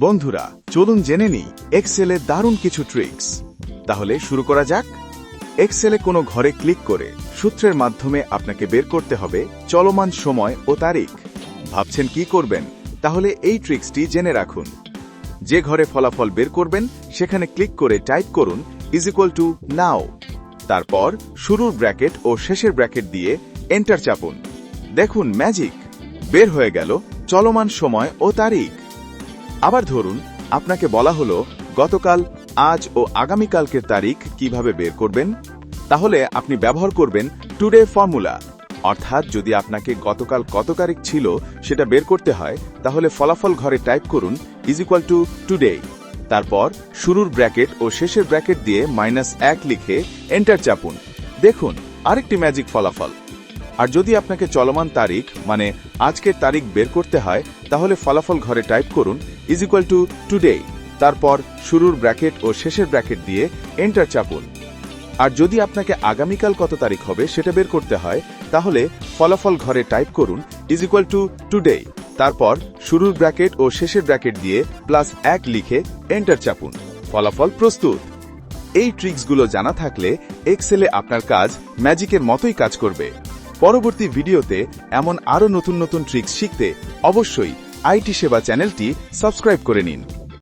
বন্ধুরা, চলুন জেনে নিই এক্সেলে দারুণ কিছু ট্রিক্স। তাহলে শুরু করা যাক। এক্সেলে কোনো ঘরে ক্লিক করে সূত্রের মাধ্যমে আপনাকে বের করতে হবে চলমান সময় ও তারিখ। ভাবছেন কি করবেন? তাহলে এই ট্রিক্সটি জেনে রাখুন। যে ঘরে ফলাফল বের করবেন সেখানে ক্লিক করে টাইপ করুন =নাও। তারপর শুরুর ব্র্যাকেট ও শেষের ব্র্যাকেট দিয়ে এন্টার চাপুন। দেখুন ম্যাজিক, বের হয়ে গেল চলমান সময় ও তারিখ। আবার ধরুন আপনাকে বলা হলো গতকাল, আজ ও আগামীকালকের তারিখ কিভাবে বের করবেন। তাহলে আপনি ব্যবহার করবেন টুডে ফর্মুলা। অর্থাৎ যদি আপনাকে গতকাল কত তারিখ ছিল সেটা বের করতে হয়, তাহলে ফলাফল ঘরে টাইপ করুন টুডে। তারপর শুরুর ব্র্যাকেট ও শেষের ব্র্যাকেট দিয়ে -1 লিখে এন্টার চাপুন। দেখুন আরেকটি ম্যাজিক ফলাফল। আর যদি আপনাকে চলমান তারিখ মানে আজকের তারিখ বের করতে হয়, তাহলে ফলাফল ঘরে টাইপ করুন টুডে। তারপর শুরুর ব্র্যাকেট ও শেষের ব্র্যাকেট দিয়ে এন্টার চাপুন। আর যদি আপনাকে আগামীকাল কত তারিখ হবে সেটা বের করতে হয়, তাহলে ফলাফল ঘরে টাইপ করুন টুডে। তারপর শুরুর ব্র্যাকেট ও শেষের ব্র্যাকেট দিয়ে +1 লিখে এন্টার চাপুন। ফলাফল প্রস্তুত। এই ট্রিক্সগুলো জানা থাকলে এক্সেলে আপনার কাজ ম্যাজিকের মতোই কাজ করবে। পরবর্তী ভিডিওতে এমন আরও নতুন নতুন ট্রিক্স শিখতে অবশ্যই আইটি সেবা চ্যানেলটি সাবস্ক্রাইব করে নিন।